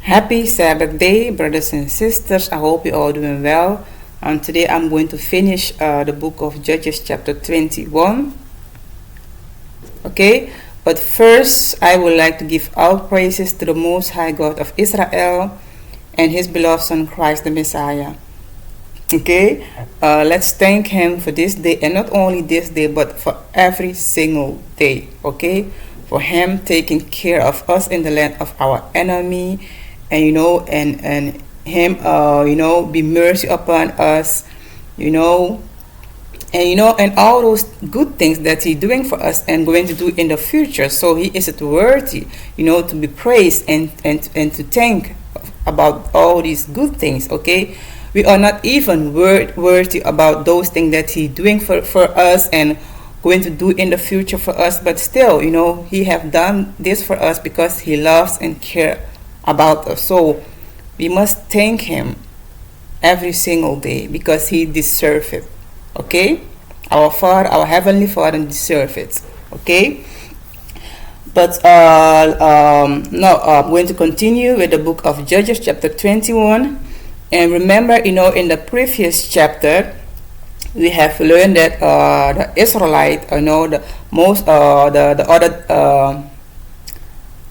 Happy Sabbath day, brothers and sisters. I hope you're all doing well. And today I'm going to finish the book of Judges, chapter 21. Okay, but first I would like to give all praises to the Most High God of Israel and His beloved Son Christ the Messiah. Okay, let's thank Him for this day, and not only this day, but for every single day. Okay, for Him taking care of us in the land of our enemy. And and Him be mercy upon us, and all those good things that He's doing for us and going to do in the future. So He is worthy, to be praised and to thank about all these good things. Okay, we are not even worthy about those things that He's doing for us and going to do in the future for us, but still, He have done this for us because He loves and cares about us. So we must thank Him every single day because He deserves it. Okay, our Father, our Heavenly Father, deserves it. Okay, but now I'm going to continue with the book of Judges, chapter 21. And remember, in the previous chapter we have learned that the Israelite,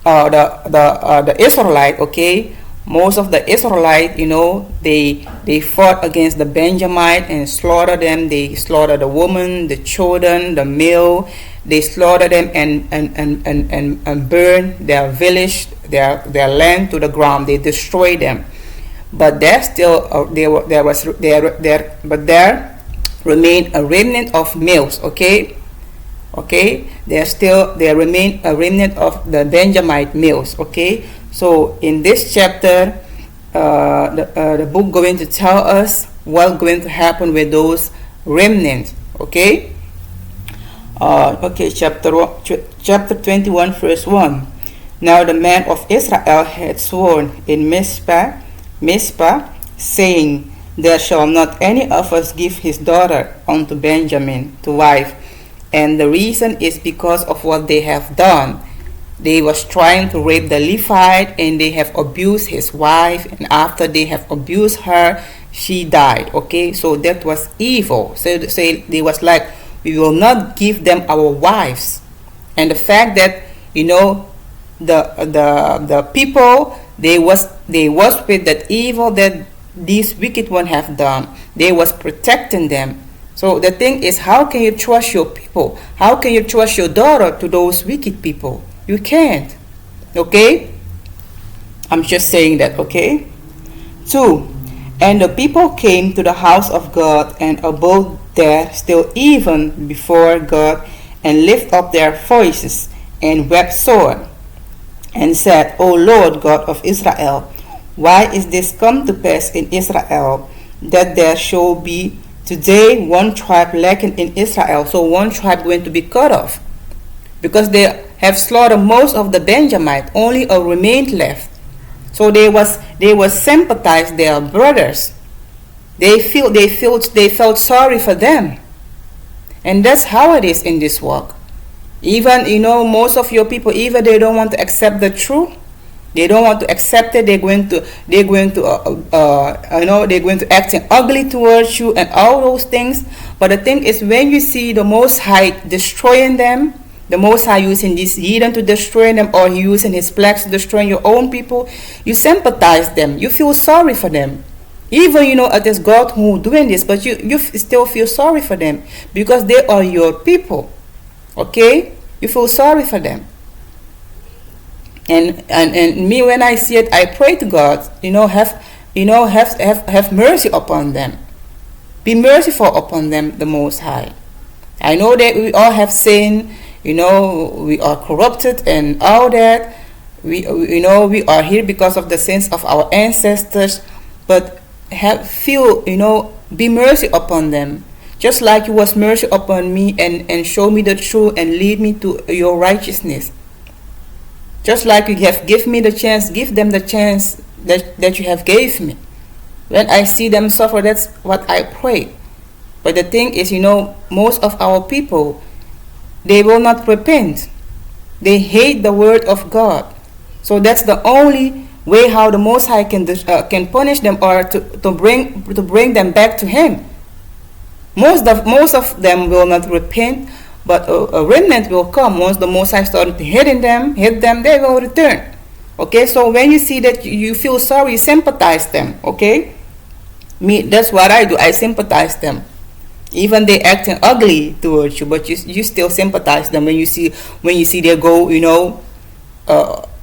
the Israelite, okay, most of the Israelite, they fought against the Benjamite and slaughtered them. They slaughtered the woman, the children, the male. They slaughtered them and burned their village, their land to the ground. They destroyed them. But there remained a remnant of males. Okay, there remain a remnant of the Benjamite males. Okay, so in this chapter, the book going to tell us what's going to happen with those remnants. Okay, chapter 21, verse 1. Now the men of Israel had sworn in Mizpah, saying, "There shall not any of us give his daughter unto Benjamin to wife." And the reason is because of what they have done. They was trying to rape the Levite, and they have abused his wife, and after they have abused her, she died. Okay, so that was evil. So they was like, we will not give them our wives. And the fact that the people, they was with that evil that these wicked one have done. They was protecting them. So the thing is, how can you trust your people? How can you trust your daughter to those wicked people? You can't. Okay? I'm just saying that, okay? 2. And the people came to the house of God and abode there still even before God, and lift up their voices and wept sore, and said, O Lord God of Israel, why is this come to pass in Israel, that there shall be today one tribe lacking in Israel? So one tribe going to be cut off, because they have slaughtered most of the Benjamite, only a remained left. So they sympathize their brothers. They felt sorry for them. And that's how it is in this walk. Even most of your people, even they don't want to accept the truth. They don't want to accept it. They're going to acting ugly towards you and all those things. But the thing is, when you see the Most High destroying them, the Most High using this heathen to destroy them, or using His plagues to destroy your own people, you sympathize them. You feel sorry for them. Even it is God who doing this, but you still feel sorry for them because they are your people. Okay, you feel sorry for them. And me, when I see it, I pray to God, have mercy upon them. Be merciful upon them, the Most High. I know that we all have sinned, we are corrupted and all that. We are here because of the sins of our ancestors, but be mercy upon them. Just like you was mercy upon me and show me the truth and lead me to your righteousness. Just like you have give me the chance, give them the chance that you have gave me. When I see them suffer, that's what I pray. But the thing is, most of our people, they will not repent. They hate the word of God. So that's the only way how the Most High can punish them, or to bring them back to Him. Most of them will not repent, but a remnant will come. Once the Most High started to hit them, they will return. Okay, so when you see that, you feel sorry, you sympathize them. Okay, that's what I do. I sympathize them. Even they acting ugly towards you, but you still sympathize them when you see they go,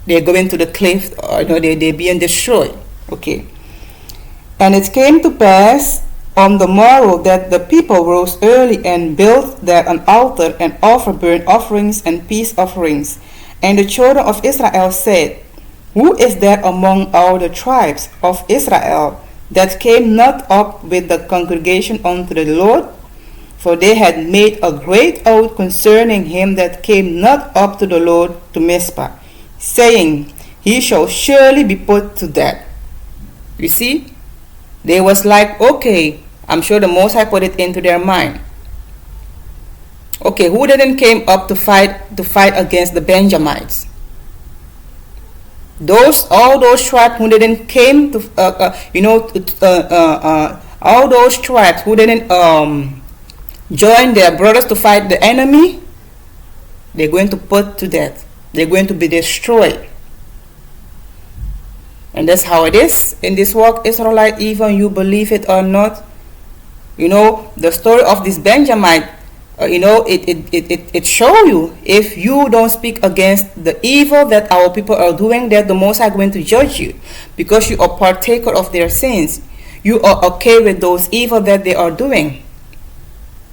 they're going to the cliff, or they're being destroyed. Okay. And it came to pass on the morrow that the people rose early and built there an altar and offered burnt offerings and peace offerings. And the children of Israel said, Who is there among all the tribes of Israel that came not up with the congregation unto the Lord? For they had made a great oath concerning him that came not up to the Lord to Mizpah, saying, He shall surely be put to death. You see, they was like, okay, I'm sure the Most High put it into their mind. Okay, who didn't came up to fight against the Benjamites? All those tribes who didn't came to, all those tribes who didn't join their brothers to fight the enemy, they're going to put to death. They're going to be destroyed. And that's how it is in this walk, Israelite, even you believe it or not. The story of this Benjamite, it show you, if you don't speak against the evil that our people are doing, that the Most High is going to judge you, because you are partaker of their sins. You are okay with those evil that they are doing.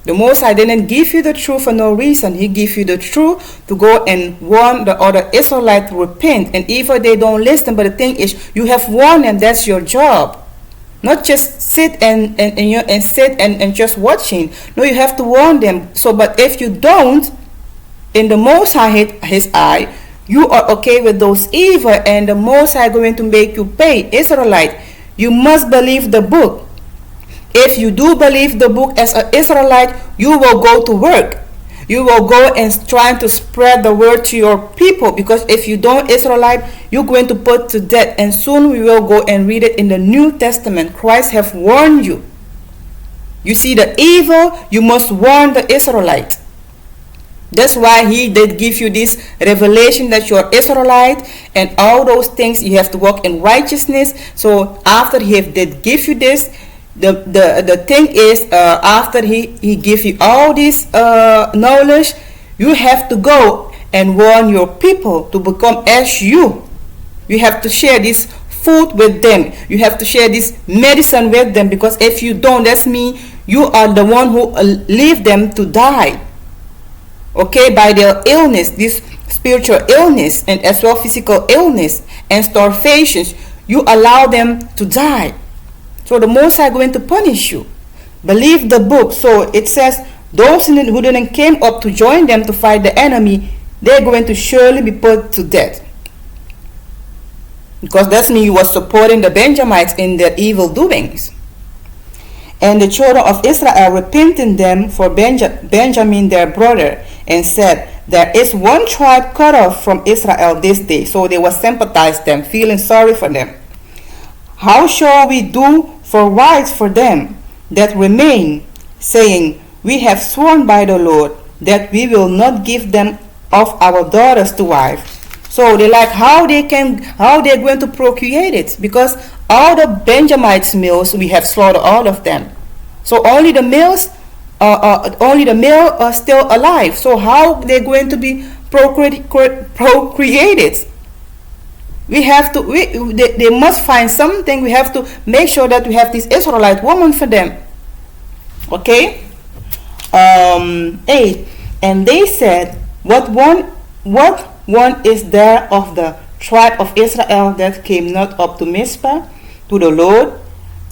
The Most High didn't give you the truth for no reason. He gave you the truth to go and warn the other Israelites to repent. And even they don't listen, but the thing is, you have warned them. That's your job. Not just sit and sit and just watching. No, you have to warn them. So, but if you don't, in the Most High His eye, you are okay with those evil, and the Most High going to make you pay. Israelite, you must believe the book. If you do believe the book as an Israelite, you will go to work. You will go and try to spread the word to your people, because if you don't Israelite, you're going to put to death. And soon we will go and read it in the New Testament. Christ have warned you. You see the evil, you must warn the Israelite. That's why He did give you this revelation that you're Israelite, and all those things you have to walk in righteousness. So after He did give you this, the thing is, after he gives you all this knowledge, you have to go and warn your people to become as you. You have to share this food with them. You have to share this medicine with them, because if you don't, that's mean you are the one who leave them to die. Okay, by their illness, this spiritual illness, and as well physical illness and starvations, you allow them to die. So the Most High going to punish you. Believe the book. So it says, those who didn't came up to join them to fight the enemy, they're going to surely be put to death. Because that's me, you was supporting the Benjamites in their evil doings. And the children of Israel repented them for Benjamin their brother, and said, There is one tribe cut off from Israel this day. So they were sympathized them, feeling sorry for them. How shall we do for wives for them that remain, saying, We have sworn by the Lord that we will not give them of our daughters to wife. So they like how they're going to procreate it, because all the Benjamites males, we have slaughtered all of them. So only the males, only the male are still alive. So how they're going to be procreated? We have to. They must find something. We have to make sure that we have this Israelite woman for them. Okay. 8. And they said, What one is there of the tribe of Israel that came not up to Mizpah to the Lord?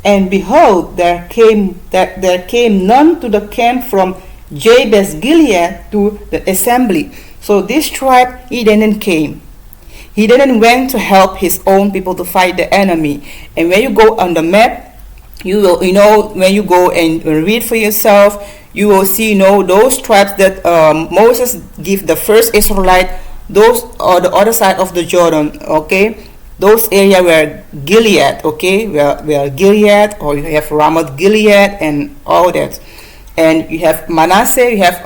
And behold, there came none to the camp from Jabez Gilead to the assembly. So this tribe, he didn't came. He didn't went to help his own people to fight the enemy. And when you go on the map, you will, when you go and read for yourself, you will see, those tribes that Moses gave the first Israelite, those are the other side of the Jordan, okay? those area were Gilead, okay, where Gilead, or you have Ramoth Gilead and all that. And you have Manasseh, you have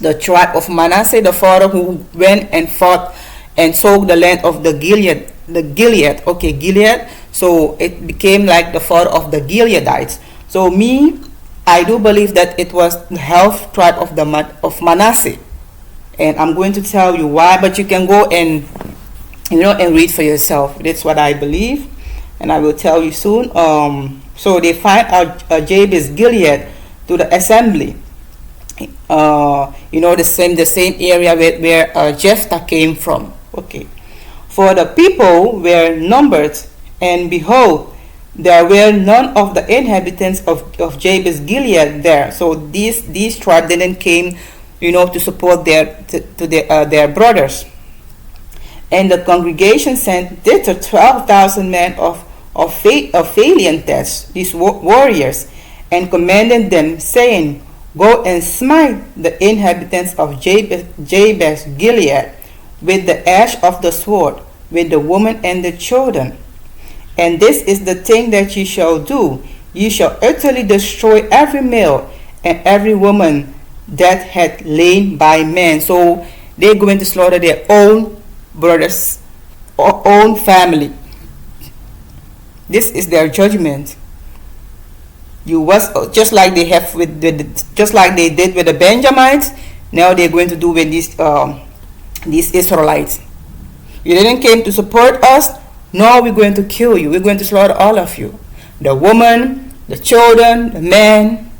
the tribe of Manasseh, the father who went and fought and took the land of the Gilead, okay, Gilead. So it became like the father of the Gileadites. So I do believe that it was the half tribe of Manasseh, and I'm going to tell you why. But you can go and and read for yourself. That's what I believe, and I will tell you soon. So they find out Jabez Gilead to the assembly. The same area where Jephthah came from. Okay, for the people were numbered, and behold, there were none of the inhabitants of Jabez Gilead there. So these tribes didn't came, to support their brothers. And the congregation sent thither 12,000 men of valiant, these warriors, and commanded them, saying, Go and smite the inhabitants of Jabez Gilead with the edge of the sword, with the women and the children. And this is the thing that ye shall do. Ye shall utterly destroy every male and every woman that had lain by men. So they're going to slaughter their own brothers or own family. This is their judgment. You was just like they have just like they did with the Benjamites. Now they're going to do with these Israelites. You didn't came to support us. No, we're going to kill you. We're going to slaughter all of you, the woman, the children, the men.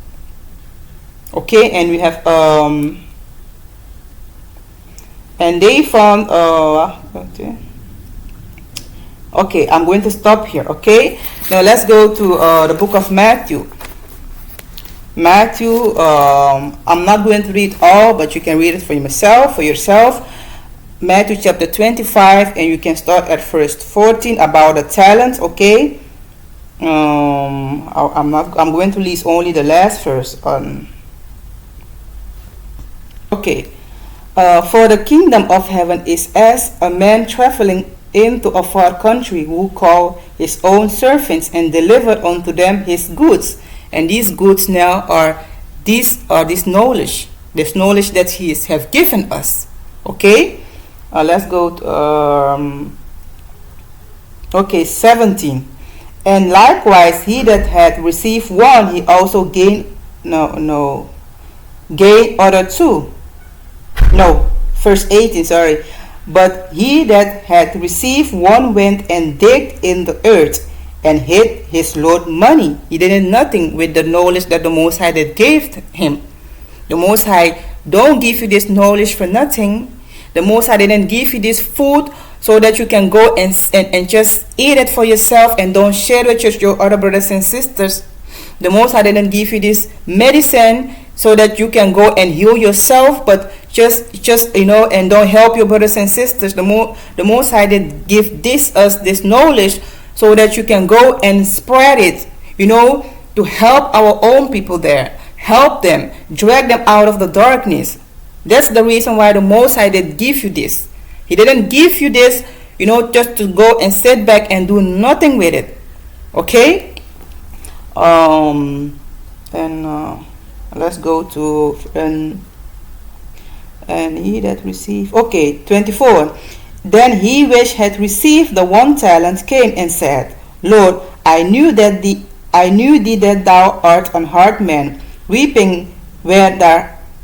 Okay, and we have and they found okay, I'm going to stop here. Okay, now let's go to the book of Matthew. I'm not going to read all, but you can read it for yourself. Matthew chapter 25, and you can start at verse 14 about the talents. Okay, I'm going to list only the last verse on. Okay, for the kingdom of heaven is as a man traveling into a far country, who called his own servants and delivered unto them his goods. And these goods now are this knowledge that he have given us. Okay, let's go to 17. And likewise he that had received one, he also gained other two. Verse 18, sorry. But he that had received one went and digged in the earth and hid his Lord money. He did nothing with the knowledge that the Most High that gave him. The Most High don't give you this knowledge for nothing. The Most High didn't give you this food so that you can go and just eat it for yourself and don't share it with your other brothers and sisters. The Most High didn't give you this medicine so that you can go and heal yourself, but just and don't help your brothers and sisters. The Most High did give us this knowledge so that you can go and spread it, to help our own people there, help them, drag them out of the darkness. That's the reason why the Most High did give you this. He didn't give you this, just to go and sit back and do nothing with it. Okay? Let's go to and he that received. Okay, 24. Then he which had received the 1 talent came and said, Lord, I knew thee that thou art an hard man, reaping where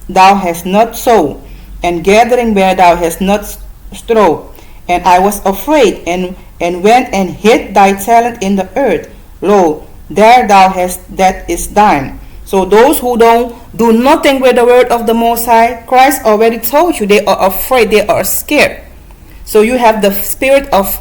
thou hast not sown, and gathering where thou hast not strawed. And I was afraid, and went and hid thy talent in the earth. Lo, there thou hast that is thine. So those who don't do nothing with the word of the Most High, Christ already told you they are afraid, they are scared. So you have the spirit of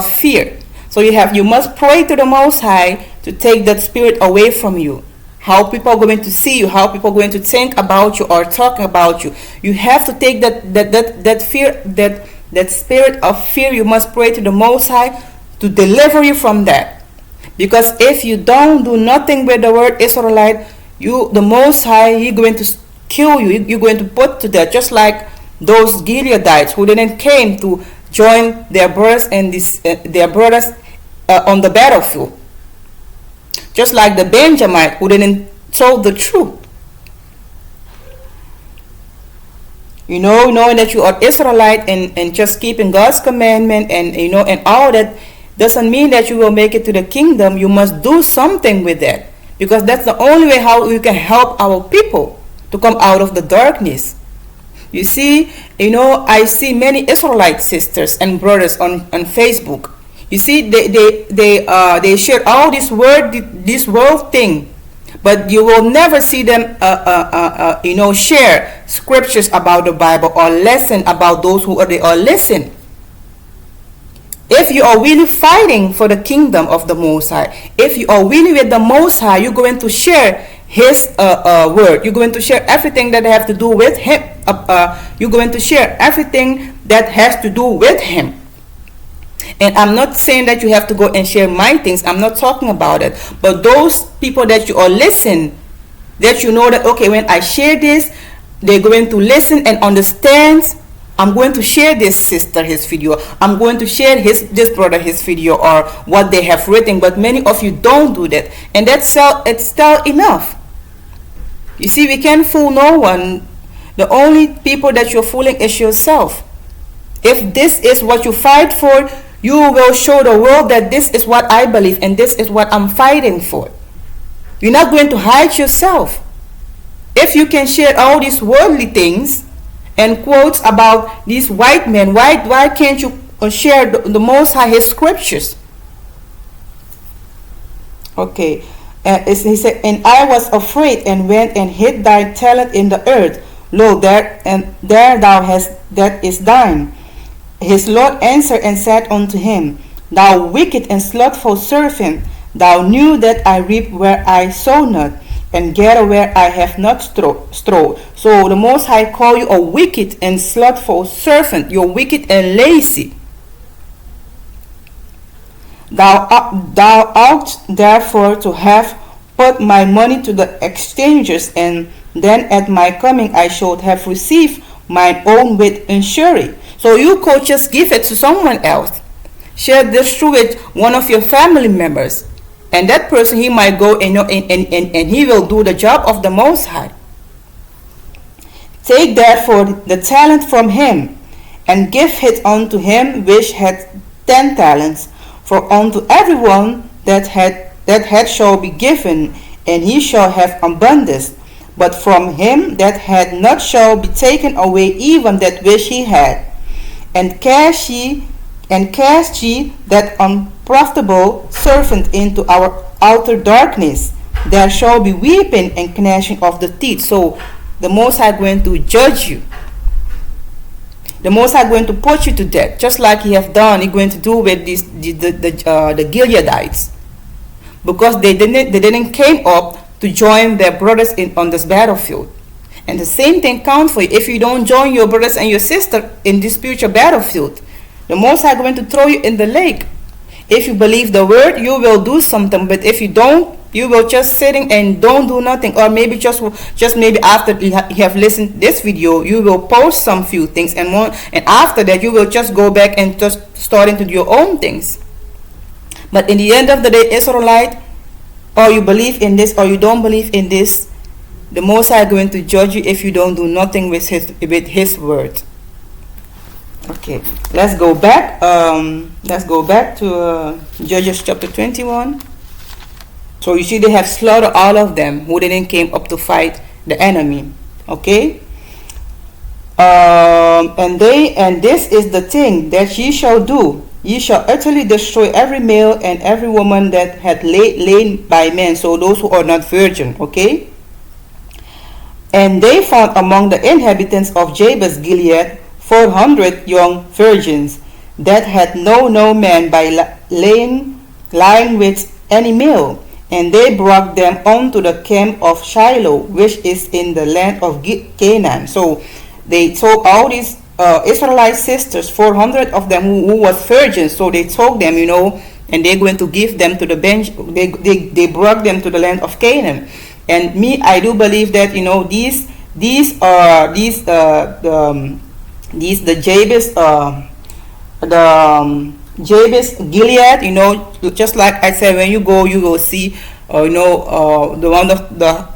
fear. So you must pray to the Most High to take that spirit away from you. How people are going to see you, how people are going to think about you or talk about you. You have to take that fear, that spirit of fear. You must pray to the Most High to deliver you from that. Because if you don't do nothing with the word Israelite, the Most High, He's going to kill you. You're going to put to death. Just like those Gileadites who didn't came to join their brothers and on the battlefield. Just like the Benjamite who didn't tell the truth. Knowing that you are Israelite and just keeping God's commandment and all that doesn't mean that you will make it to the kingdom. You must do something with that, because that's the only way how we can help our people to come out of the darkness. You see, I see many Israelite sisters and brothers on Facebook. You see, they share all this world thing, but you will never see them share scriptures about the Bible or lesson about those who they are listening. If you are really fighting for the kingdom of the Most High, if you are really with the Most High, you're going to share His word. You're going to share everything that have to do with Him. You're going to share everything that has to do with Him. And I'm not saying that you have to go and share my things. I'm not talking about it. But those people that you are listening, that you know that, okay, when I share this, they're going to listen and understand. I'm going to share this sister his video. I'm going to share this brother his video or what they have written. But many of you don't do that, and it's still enough. You see, we can't fool no one. The only people that you're fooling is yourself. If this is what you fight for, you will show the world that this is what I believe and this is what I'm fighting for. You're not going to hide yourself. If you can share all these worldly things and quotes about these white men, why can't you share the Most High His scriptures? Okay, he said, and I was afraid and went and hid thy talent in the earth. Lo, there thou hast that is thine. His Lord answered and said unto him, Thou wicked and slothful servant, thou knew that I reap where I sow not, and gather where I have not strawed. So the Most High call you a wicked and slothful servant. You're wicked and lazy. Thou ought therefore to have put my money to the exchangers, and then at my coming I should have received mine own with usury. So you could just give it to someone else. Share this through with one of your family members. And that person, he might go and he will do the job of the Most High. Take therefore the talent from him, and give it unto him which had 10 talents. For unto everyone that had shall be given, and he shall have abundance. But from him that had not shall be taken away even that which he had. And cast ye that unprofitable servant into our outer darkness. There shall be weeping and gnashing of the teeth. So the Most High going to judge you. The Most High going to put you to death, just like He have done. He going to do with the Gileadites, because they didn't came up to join their brothers on this battlefield. And the same thing counts for you. If you don't join your brothers and your sister in this spiritual battlefield, the Most High going to throw you in the lake. If you believe the word, you will do something. But if you don't, you will just sitting and don't do nothing. Or maybe just maybe after you have listened this video, you will post some few things, and after that you will just go back and just starting to do your own things. But in the end of the day, Israelite, or you believe in this or you don't believe in this, the Most High going to judge you if you don't do nothing with His word. Okay, let's go back. To Judges chapter 21. So you see, they have slaughtered all of them who didn't came up to fight the enemy. Okay. And this is the thing that ye shall do. Ye shall utterly destroy every male and every woman that had lain by men. So those who are not virgin. Okay. And they found among the inhabitants of Jabes Gilead 400 young virgins that had no man by lying with any male. And they brought them unto the camp of Shiloh, which is in the land of Canaan. So they took all these Israelite sisters, 400 of them who was virgins. So they took them, and they're going to give them to the bench. They brought them to the land of Canaan. And I do believe that these are these the Jabez, the Jabez Gilead. Just like I said, when you go, you will see, the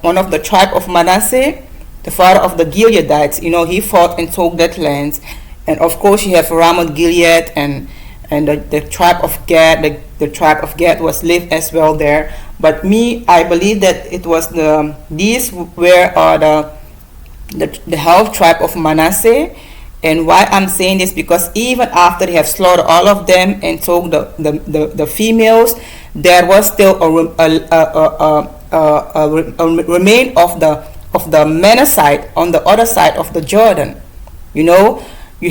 one of the tribe of Manasseh, the father of the Gileadites. He fought and took that land, and of course you have Ramoth Gilead, and the tribe of Gad. The tribe of Gad was lived as well there. But I believe that it was these were the half tribe of Manasseh. And why I'm saying this, because even after they have slaughtered all of them and took the females, there was still a remain of the Manassite on the other side of the Jordan. You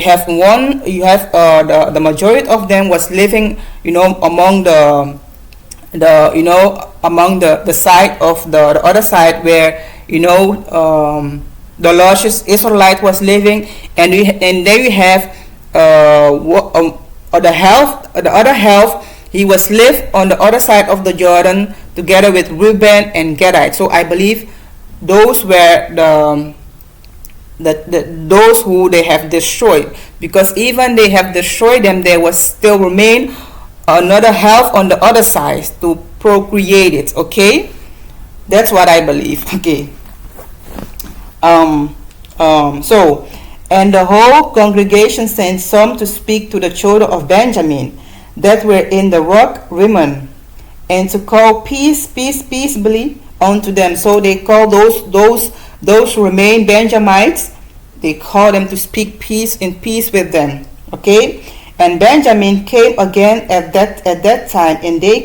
have the majority of them was living, among among the side of the other side where, the largest Israelite was living, and there you have the other half. He was lived on the other side of the Jordan together with Reuben and Gadite. So I believe those were those who they have destroyed, because even they have destroyed them, there was still remain another half on the other side to procreate it. Okay, that's what I believe. Okay. So, and the whole congregation sent some to speak to the children of Benjamin that were in the rock Rimmon, and to call peace peaceably unto them. So they call those who remain Benjamites, they call them to speak peace with them. Okay, and Benjamin came again at that time, and they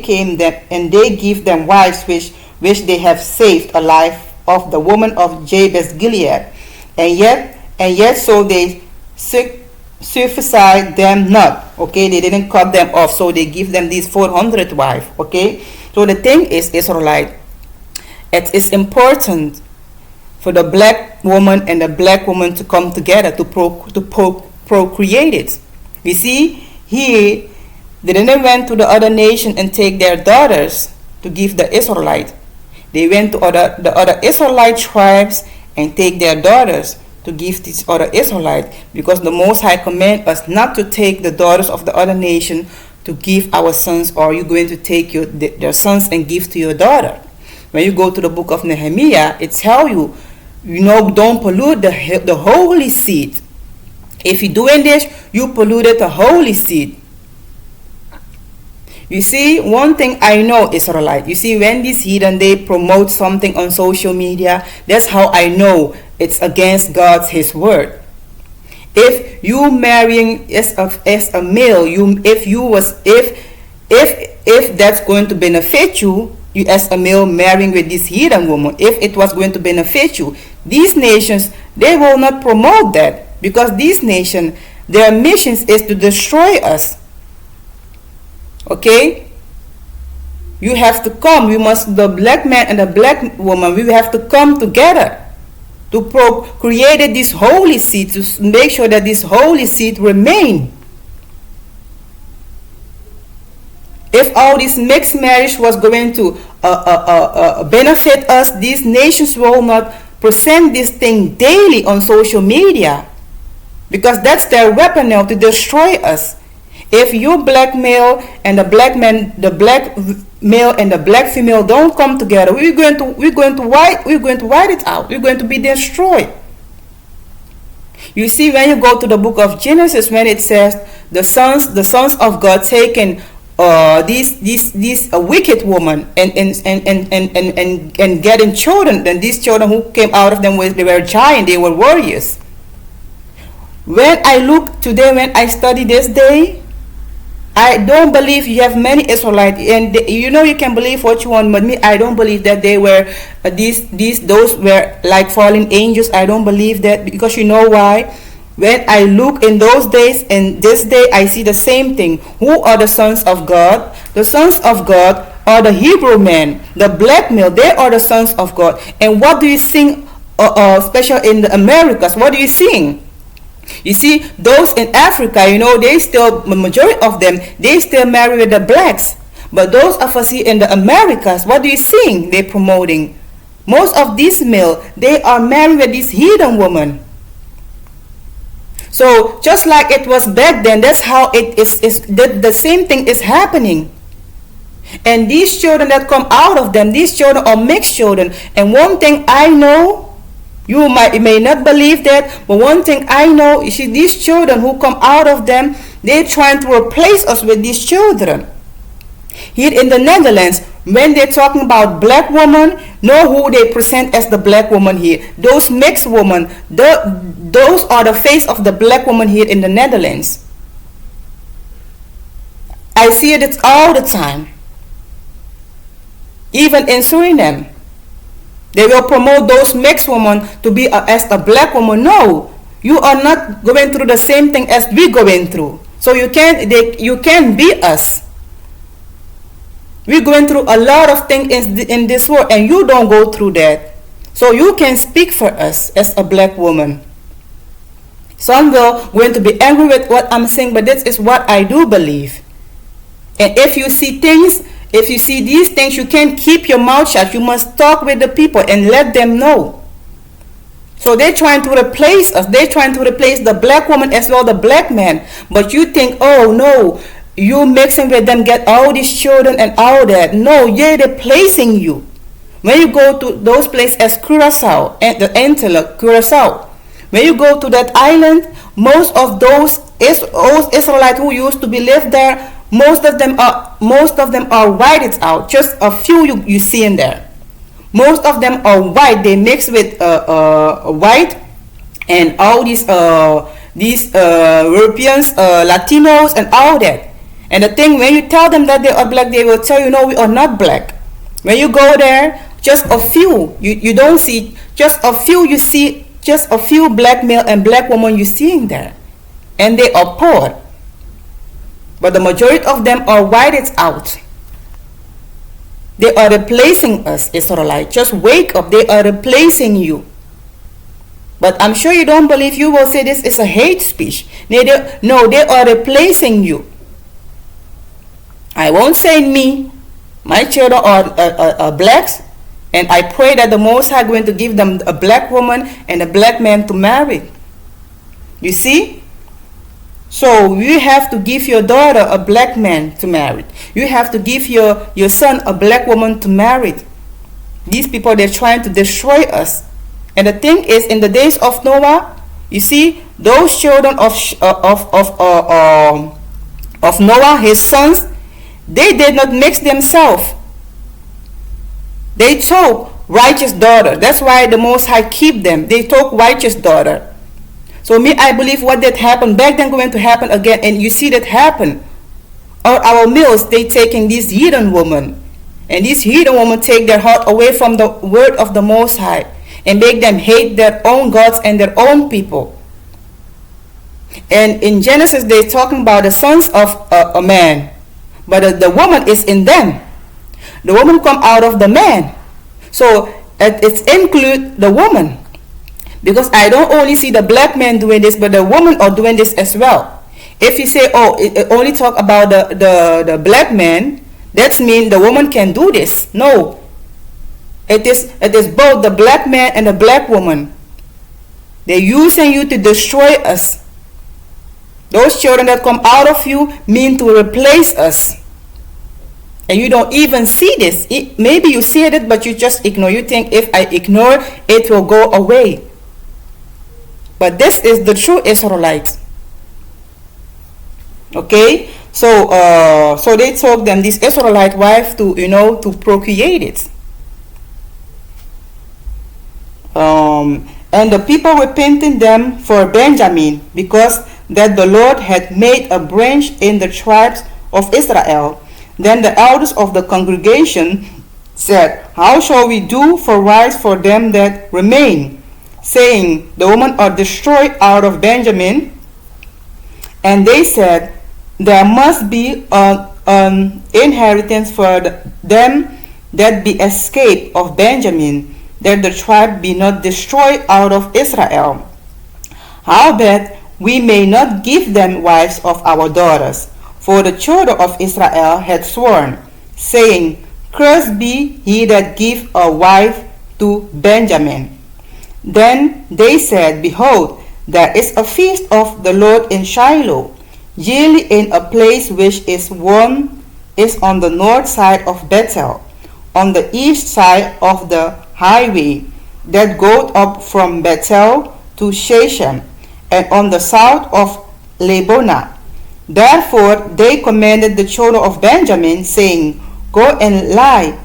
give them wives which they have saved alive of the woman of Jabez Gilead, and yet so they circumcised them not. Okay, they didn't cut them off, so they give them these 400 wives. Okay, so the thing is, Israelite, it is important for the black woman and the black woman to come together to procreate it. You see, they didn't went to the other nation and take their daughters to give the Israelite. They went to the other Israelite tribes and take their daughters to give these other Israelites, because the Most High command us not to take the daughters of the other nation to give our sons, or you're going to take their sons and give to your daughter. When you go to the book of Nehemiah, it tells you, don't pollute the holy seed. If you're doing this, you polluted the holy seed. You see, one thing I know, Israelite, you see, when these heathen, they promote something on social media, that's how I know it's against His word. If you marrying as a male, if that's going to benefit you as a male marrying with this heathen woman, if it was going to benefit you, these nations, they will not promote that, because these nations, their mission is to destroy us. Okay, you have to come. The black man and the black woman, we have to come together to create this holy seed, to make sure that this holy seed remain. If all this mixed marriage was going to benefit us, these nations will not present this thing daily on social media, because that's their weapon now to destroy us. If you black male and the black male and the black female don't come together, we're going to wipe it out. We're going to be destroyed. You see, when you go to the book of Genesis, when it says the sons of God taken these wicked woman and getting children, and these children who came out of them, they were giants, they were warriors. When I look today, when I study this day, I don't believe you have many Israelites, and you can believe what you want, but me, I don't believe that they were those were like fallen angels. I don't believe that, because you know why? When I look in those days and this day, I see the same thing. Who are the sons of God? The sons of God are the Hebrew men, the black male. They are the sons of God. And what do you sing, especially in the Americas? What do you sing? You see, those in Africa, they still, the majority of them, they still marry with the blacks. But those of us here in the Americas, what do you sing? They're promoting. Most of these male, they are married with this heathen woman. So just like it was back then, that's how it is the same thing is happening. And these children that come out of them, these children are mixed children. And one thing I know, you may not believe that, but one thing I know, you see, these children who come out of them, they're trying to replace us with these children. Here in the Netherlands, when they're talking about black woman, know who they present as the black woman here. Those mixed women, those are the face of the black woman here in the Netherlands. I see it all the time. Even in Suriname, they will promote those mixed women to be as a black woman. No, you are not going through the same thing as we going through. So you can't be us. We're going through a lot of things in this world, and you don't go through that. So you can speak for us as a black woman. Some will going to be angry with what I'm saying, but this is what I do believe. And if you see things, if you see these things, you can't keep your mouth shut. You must talk with the people and let them know. So they're trying to replace us. They're trying to replace the black woman as well, the black man. But you think, oh no, you mixing with them, get all these children and all that. No, they're replacing you. When you go to those places as Curacao, and the Antilles, Curacao, when you go to that island, most of those Israelites who used to be lived there, most of them are whited out. Just a few you see in there. Most of them are white. They mix with white and all these Europeans, Latinos, and all that. And the thing, when you tell them that they are black, they will tell you, no, we are not black. When you go there, just a few, you don't see, just a few you see, just a few black male and black women you see in there. And they are poor. But the majority of them are whited out. They are replacing us, Israelites. Just wake up, they are replacing you. But I'm sure you don't believe. You will say this is a hate speech. No, they are replacing you. I won't say me. My children are blacks, and I pray that the Most High is going to give them a black woman and a black man to marry. You see? So you have to give your daughter a black man to marry. You have to give your son a black woman to marry. These people, they're trying to destroy us. And the thing is, in the days of Noah, you see, those children of Noah, his sons, they did not mix themselves. They took righteous daughter. That's why the Most High keep them. They took righteous daughter. So me, I believe what that happened back then going to happen again. And you see that happen. Or our males, they taking these heathen women. And these heathen women take their heart away from the word of the Most High. And make them hate their own gods and their own people. And in Genesis, they're talking about the sons of a man. But the woman is in them. The woman come out of the man. So it includes the woman. Because I don't only see the black man doing this, but the woman are doing this as well. If you say, oh, it only talk about the black man, that means the woman can do this. No. It is both the black man and the black woman. They're using you to destroy us. Those children that come out of you mean to replace us. And you don't even see this. Maybe you see it, but you just ignore. You think if I ignore, it will go away. But this is the true Israelites. Okay? So they took them, this Israelite wife, to procreate it. And the people repented them for Benjamin, because that the Lord had made a branch in the tribes of Israel. Then the elders of the congregation said, how shall we do for wives for them that remain? Saying, the women are destroyed out of Benjamin. And they said, there must be an inheritance for them that be escaped of Benjamin, that the tribe be not destroyed out of Israel. Howbeit we may not give them wives of our daughters, for the children of Israel had sworn, saying, cursed be he that give a wife to Benjamin. Then they said, behold, There is a feast of the Lord in Shiloh, yearly in a place which is on the north side of Bethel, on the east side of the highway that goeth up from Bethel to Shechem, and on the south of Lebonah. Therefore they commanded the children of Benjamin, saying, Go and lie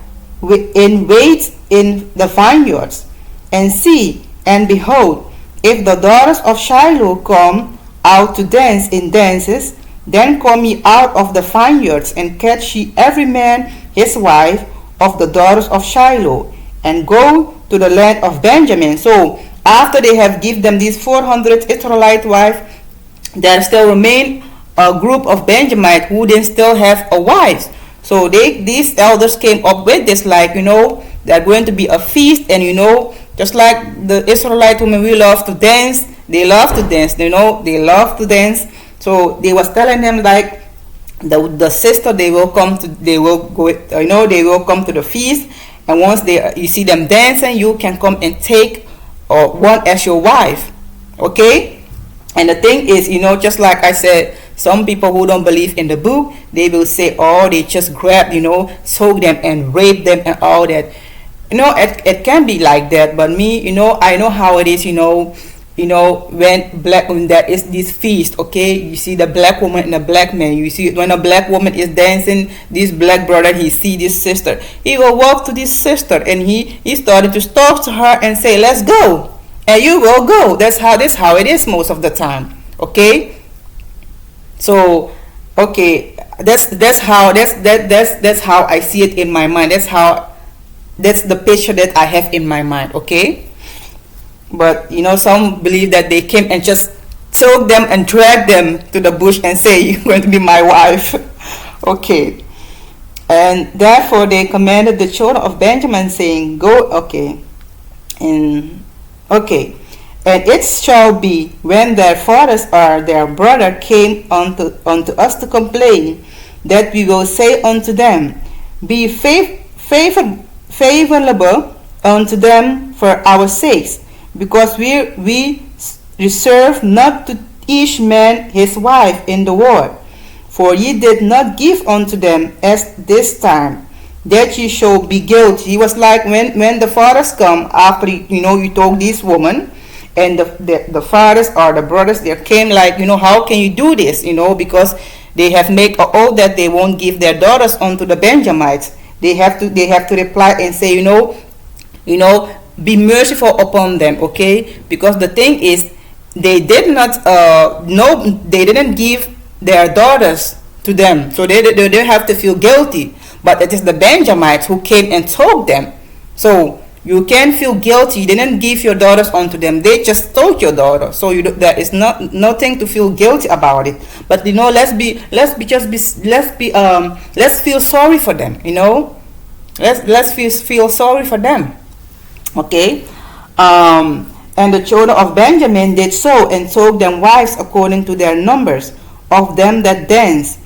in wait in the vineyards, and see, and behold, if the daughters of Shiloh come out to dance in dances, then come ye out of the vineyards, and catch ye every man his wife of the daughters of Shiloh, and go to the land of Benjamin. So after they have given them these 400 Israelite wives, there still remain a group of Benjamites who then still have a wife. So these elders came up with this, like, they're going to be a feast, and just like the Israelite women, we love to dance. They love to dance. They love to dance. So they was telling them, like, the sister, they will come to the feast, and once you see them dancing, you can come and take one as your wife. Okay? And the thing is, just like I said, some people who don't believe in the book, they will say, oh, they just grab, soak them and rape them and all that. It can be like that, but me, I know how it is, when there is this feast, okay, you see the black woman and the black man. You see when a black woman is dancing, this black brother, he see this sister, he will walk to this sister, and he started to talk to her and say, let's go, and you will go. That's how it is most of the time. Okay, so okay, that's how I see it in my mind. That's the picture that I have in my mind. Okay. But some believe that they came and just took them and dragged them to the bush and say, you're going to be my wife. Okay. And therefore they commanded the children of Benjamin, saying, Go, okay. And it shall be, when their fathers or their brother came unto us to complain, that we will say unto them, Be favorable unto them for our sakes, because we reserve not to each man his wife in the war. For ye did not give unto them as this time, that ye shall be guilty. He was like, when the fathers come after you told this woman, and the fathers or the brothers, they came like, how can you do this? Because they have made an oath that they won't give their daughters unto the Benjamites. They have to reply and say, be merciful upon them, okay? Because the thing is, they didn't give their daughters to them, so they have to feel guilty. But it is the Benjamites who came and told them. So you can feel guilty. You didn't give your daughters unto them. They just told your daughter. So there is nothing to feel guilty about it. But let's feel sorry for them. Let's feel sorry for them. Okay. And the children of Benjamin did so, and took them wives according to their numbers of them that danced,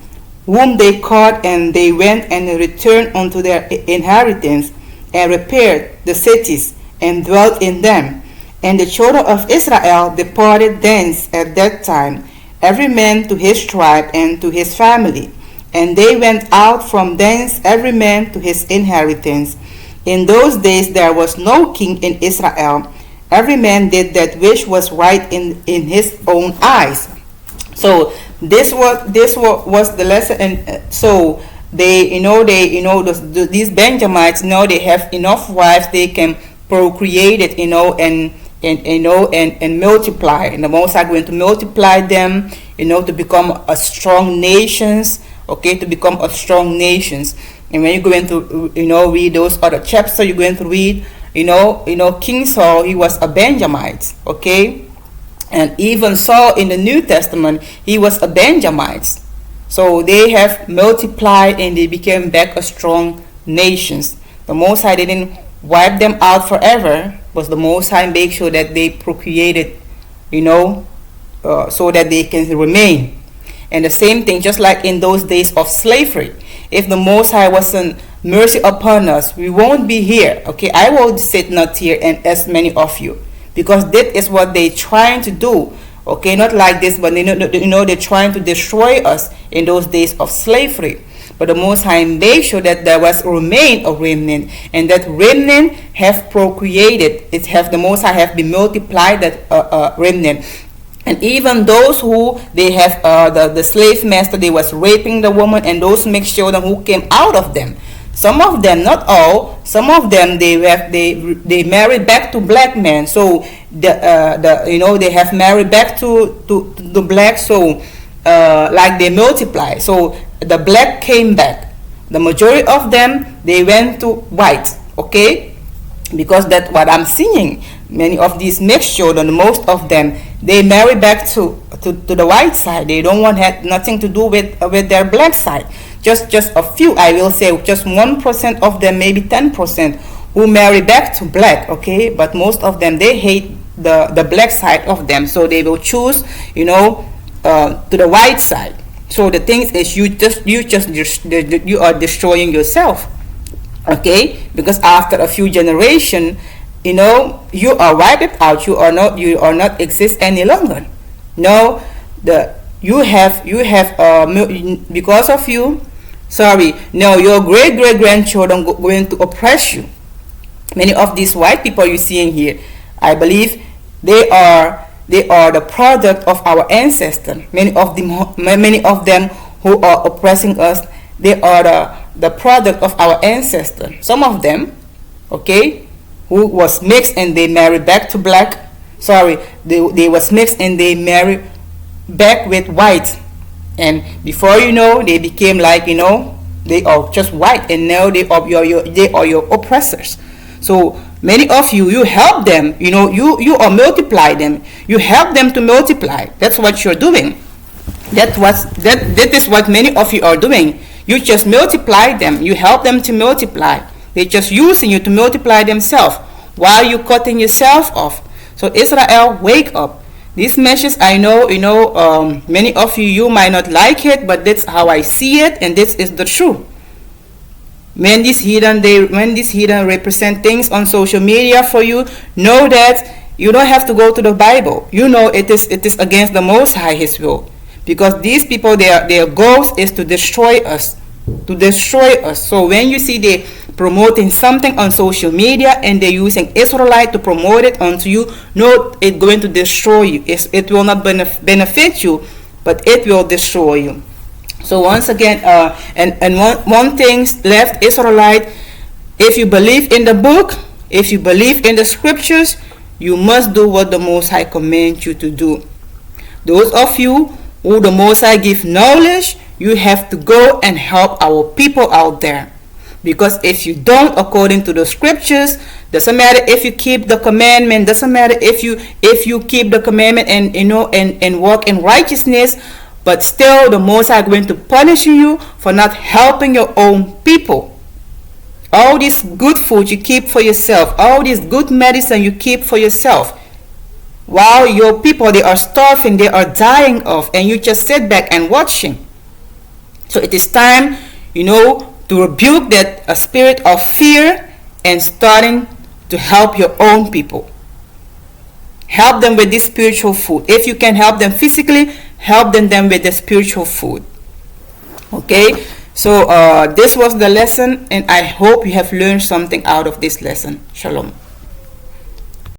whom they caught, and they went and returned unto their inheritance, and repaired the cities, and dwelt in them. And the children of Israel departed thence at that time, every man to his tribe and to his family. And they went out from thence, every man to his inheritance. In those days there was no king in Israel. Every man did that which was right in his own eyes. So this was the lesson. And so these Benjamites, they have enough wives, they can procreate it, and multiply. And the Most High going to multiply them, to become a strong nations. Okay, to become a strong nations. And when you're going to read those other chapters, you're going to read King Saul, he was a Benjamite. Okay, and even Saul in the New Testament, he was a Benjamite. So they have multiplied and they became back a strong nations. The Most High didn't wipe them out forever, but the Most High make sure that they procreated, so that they can remain. And the same thing, just like in those days of slavery, if the Most High wasn't mercy upon us, we won't be here. Okay, I will sit not here and as many of you, because that is what they trying to do. Okay, not like this, but they're trying to destroy us in those days of slavery. But the Most High made sure that there was remain a remnant, and that remnant have procreated. It have the Most High have been multiplied that remnant. And even those who they have the slave master, they was raping the woman, and those mixed children who came out of them. Some of them, not all, some of them they married back to black men. So they have married back to the black. So like they multiply. So the black came back. The majority of them they went to white. Okay, because that's what I'm seeing. Many of these mixed children, most of them, they marry back to the white side. They don't want have nothing to do with their black side. Just a few, I will say, just 1% of them, maybe 10%, who marry back to black. Okay, but most of them they hate the black side of them, so they will choose, to the white side. So the thing is, you are destroying yourself. Okay, because after a few generations, you are wiped out. You are not exist any longer. No, you have because of you. Sorry, no, your great grandchildren going to oppress you. Many of these white people you see in here, I believe they are the product of our ancestors. Many of them who are oppressing us, they are the product of our ancestors. Some of them, okay, who was mixed and they married back to black. Sorry, they was mixed and they married back with white. And before you know, they became like, they are just white, and now they are your oppressors. So many of you help them, you are multiply them. You help them to multiply. That's what you're doing. That is what many of you are doing. You just multiply them. You help them to multiply. They're just using you to multiply themselves while you're cutting yourself off. So Israel, wake up. This message, I know, many of you might not like it, but that's how I see it, and this is the truth. When these heathen represent things on social media for you, know that you don't have to go to the Bible. It is against the Most High, His will, because these people, their goal is to destroy us, So when you see they promoting something on social media and they're using Israelite to promote it onto you, no, it's going to destroy you. It will not benefit you, but it will destroy you. So once again, and one thing left, Israelite, if you believe in the book, if you believe in the scriptures, you must do what the Most High commands you to do. Those of you who the Most High give knowledge, you have to go and help our people out there. Because if you don't, according to the scriptures, doesn't matter if you keep the commandment, doesn't matter if you keep the commandment and walk in righteousness, but still the Most High are going to punish you for not helping your own people. All this good food you keep for yourself, all this good medicine you keep for yourself, while your people, they are starving, they are dying off, and you just sit back and watching. So it is time, to rebuke that spirit of fear and starting to help your own people. Help them with this spiritual food. If you can help them physically, help them with the spiritual food. Okay, so this was the lesson, and I hope you have learned something out of this lesson. Shalom.